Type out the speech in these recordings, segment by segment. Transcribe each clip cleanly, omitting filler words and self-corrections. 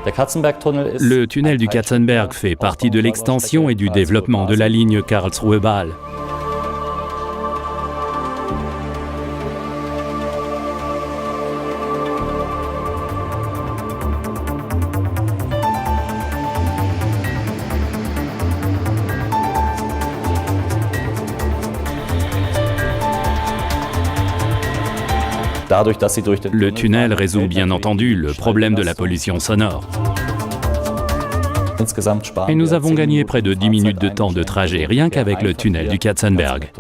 Le tunnel du Katzenberg fait partie de l'extension et du développement de la ligne Karlsruhe-Bâle. Le tunnel résout bien entendu le problème de la pollution sonore. Et nous avons gagné près de 10 minutes de temps de trajet rien qu'avec le tunnel du Katzenberg.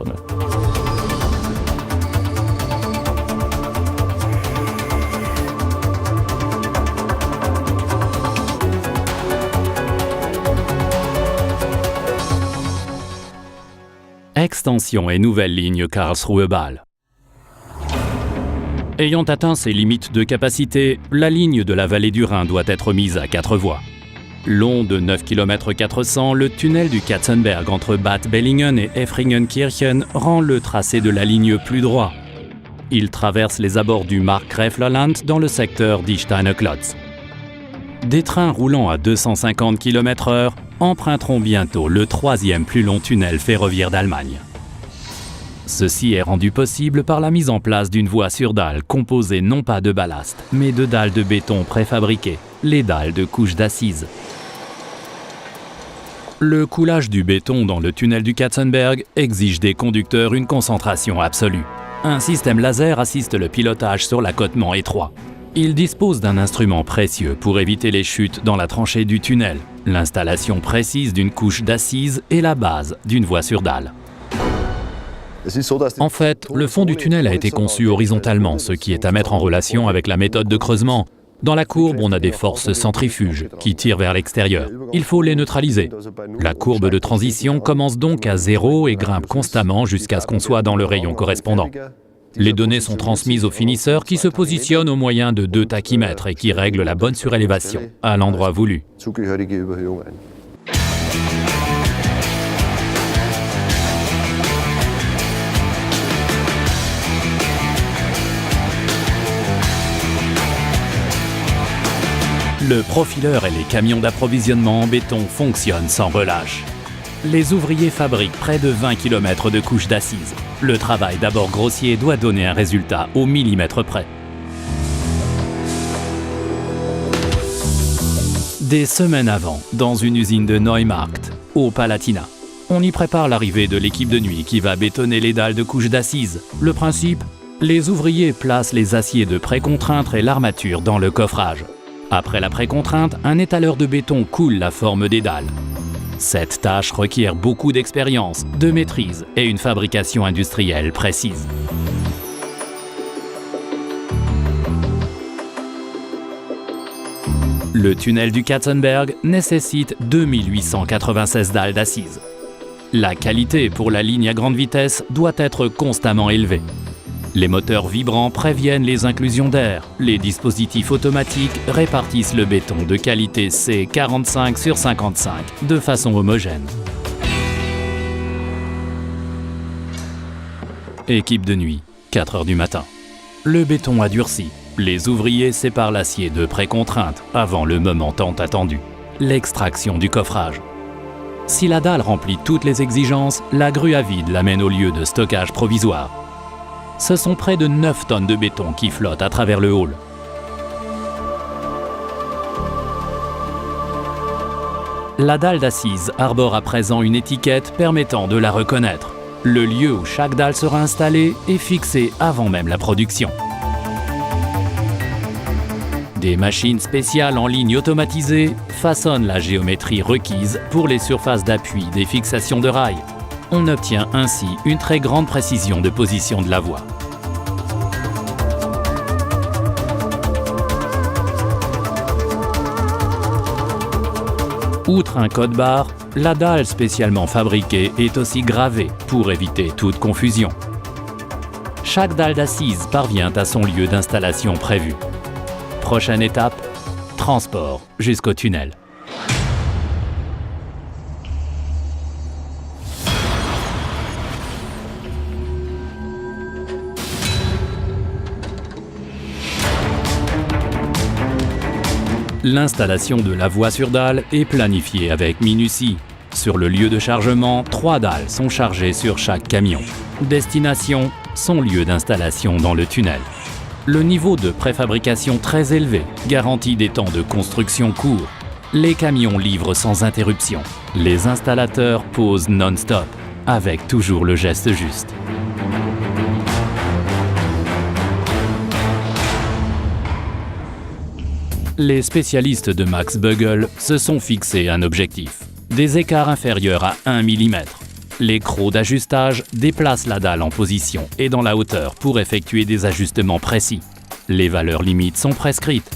Extension et nouvelle ligne Karlsruhe-Bâle. Ayant atteint ses limites de capacité, la ligne de la vallée du Rhin doit être mise à 4 voies. Long de 9 km 400, le tunnel du Katzenberg entre Bad Bellingen et Effringenkirchen rend le tracé de la ligne plus droit. Il traverse les abords du Markgräflerland dans le secteur d'Ichsteiner-Klotz. Des trains roulant à 250 km/h emprunteront bientôt le 3e plus long tunnel ferroviaire d'Allemagne. Ceci est rendu possible par la mise en place d'une voie sur dalle composée non pas de ballast, mais de dalles de béton préfabriquées, les dalles de couche d'assises. Le coulage du béton dans le tunnel du Katzenberg exige des conducteurs une concentration absolue. Un système laser assiste le pilotage sur l'accotement étroit. Il dispose d'un instrument précieux pour éviter les chutes dans la tranchée du tunnel, l'installation précise d'une couche d'assises et la base d'une voie sur dalle. En fait, le fond du tunnel a été conçu horizontalement, ce qui est à mettre en relation avec la méthode de creusement. Dans la courbe, on a des forces centrifuges qui tirent vers l'extérieur. Il faut les neutraliser. La courbe de transition commence donc à 0 et grimpe constamment jusqu'à ce qu'on soit dans le rayon correspondant. Les données sont transmises au finisseur qui se positionne au moyen de 2 tachymètres et qui règle la bonne surélévation à l'endroit voulu. Le profileur et les camions d'approvisionnement en béton fonctionnent sans relâche. Les ouvriers fabriquent près de 20 km de couches d'assises. Le travail d'abord grossier doit donner un résultat au millimètre près. Des semaines avant, dans une usine de Neumarkt, au Palatinat, on y prépare l'arrivée de l'équipe de nuit qui va bétonner les dalles de couches d'assises. Le principe, les ouvriers placent les aciers de précontrainte et l'armature dans le coffrage. Après la précontrainte, un étaleur de béton coule la forme des dalles. Cette tâche requiert beaucoup d'expérience, de maîtrise et une fabrication industrielle précise. Le tunnel du Katzenberg nécessite 2896 dalles d'assises. La qualité pour la ligne à grande vitesse doit être constamment élevée. Les moteurs vibrants préviennent les inclusions d'air. Les dispositifs automatiques répartissent le béton de qualité C 45/55 de façon homogène. Équipe de nuit, 4 heures du matin. Le béton a durci. Les ouvriers séparent l'acier de précontrainte avant le moment tant attendu, l'extraction du coffrage. Si la dalle remplit toutes les exigences, la grue à vide l'amène au lieu de stockage provisoire. Ce sont près de 9 tonnes de béton qui flottent à travers le hall. La dalle d'assise arbore à présent une étiquette permettant de la reconnaître. Le lieu où chaque dalle sera installée est fixé avant même la production. Des machines spéciales en ligne automatisée façonnent la géométrie requise pour les surfaces d'appui des fixations de rails. On obtient ainsi une très grande précision de position de la voie. Outre un code barre, la dalle spécialement fabriquée est aussi gravée pour éviter toute confusion. Chaque dalle d'assise parvient à son lieu d'installation prévu. Prochaine étape, transport jusqu'au tunnel. L'installation de la voie sur dalle est planifiée avec minutie. Sur le lieu de chargement, 3 dalles sont chargées sur chaque camion. Destination, son lieu d'installation dans le tunnel. Le niveau de préfabrication très élevé garantit des temps de construction courts. Les camions livrent sans interruption. Les installateurs posent non-stop, avec toujours le geste juste. Les spécialistes de Max Bugel se sont fixés un objectif. Des écarts inférieurs à 1 mm. Les crocs d'ajustage déplacent la dalle en position et dans la hauteur pour effectuer des ajustements précis. Les valeurs limites sont prescrites.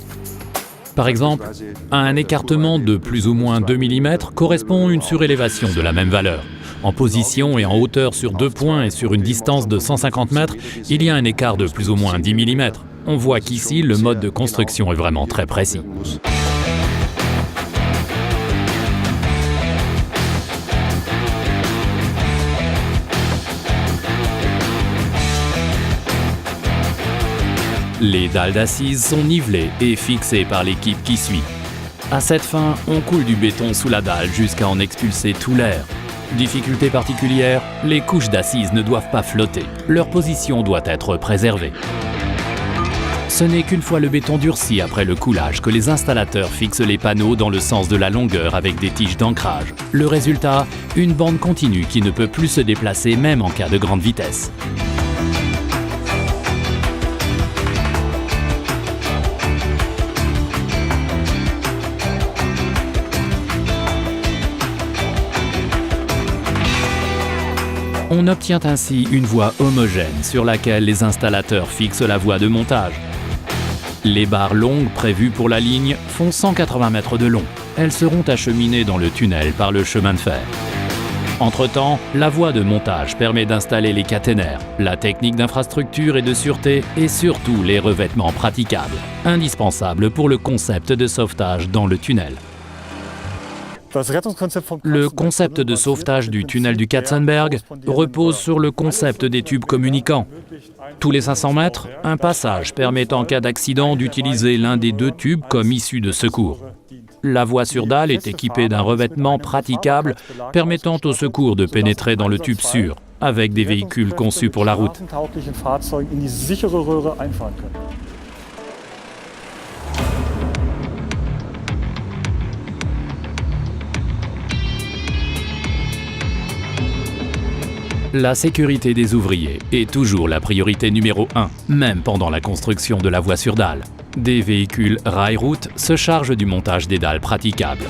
Par exemple, à un écartement de plus ou moins 2 mm correspond une surélévation de la même valeur. En position et en hauteur sur 2 points et sur une distance de 150 mètres, il y a un écart de plus ou moins 10 mm. On voit qu'ici, le mode de construction est vraiment très précis. Les dalles d'assises sont nivelées et fixées par l'équipe qui suit. À cette fin, on coule du béton sous la dalle jusqu'à en expulser tout l'air. Difficulté particulière, les couches d'assises ne doivent pas flotter. Leur position doit être préservée. Ce n'est qu'une fois le béton durci après le coulage que les installateurs fixent les panneaux dans le sens de la longueur avec des tiges d'ancrage. Le résultat, une bande continue qui ne peut plus se déplacer même en cas de grande vitesse. On obtient ainsi une voie homogène sur laquelle les installateurs fixent la voie de montage. Les barres longues prévues pour la ligne font 180 mètres de long. Elles seront acheminées dans le tunnel par le chemin de fer. Entre-temps, la voie de montage permet d'installer les caténaires, la technique d'infrastructure et de sûreté et surtout les revêtements praticables, indispensables pour le concept de sauvetage dans le tunnel. Le concept de sauvetage du tunnel du Katzenberg repose sur le concept des tubes communicants. Tous les 500 mètres, un passage permet en cas d'accident d'utiliser l'un des 2 tubes comme issue de secours. La voie sur dalle est équipée d'un revêtement praticable permettant au secours de pénétrer dans le tube sûr, avec des véhicules conçus pour la route. La sécurité des ouvriers est toujours la priorité numéro 1, même pendant la construction de la voie sur dalle. Des véhicules rail-route se chargent du montage des dalles praticables.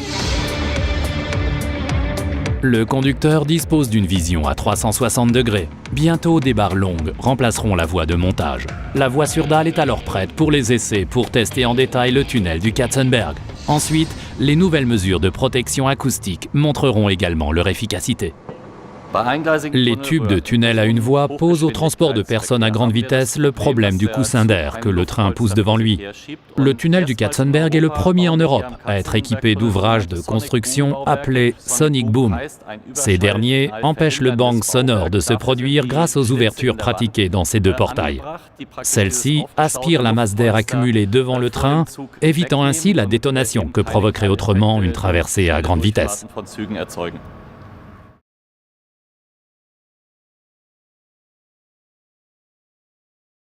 Le conducteur dispose d'une vision à 360 degrés. Bientôt, des barres longues remplaceront la voie de montage. La voie sur dalle est alors prête pour les essais pour tester en détail le tunnel du Katzenberg. Ensuite, les nouvelles mesures de protection acoustique montreront également leur efficacité. Les tubes de tunnel à une voie posent au transport de personnes à grande vitesse le problème du coussin d'air que le train pousse devant lui. Le tunnel du Katzenberg est le premier en Europe à être équipé d'ouvrages de construction appelés Sonic Boom. Ces derniers empêchent le bang sonore de se produire grâce aux ouvertures pratiquées dans ces 2 portails. Celles-ci aspirent la masse d'air accumulée devant le train, évitant ainsi la détonation que provoquerait autrement une traversée à grande vitesse.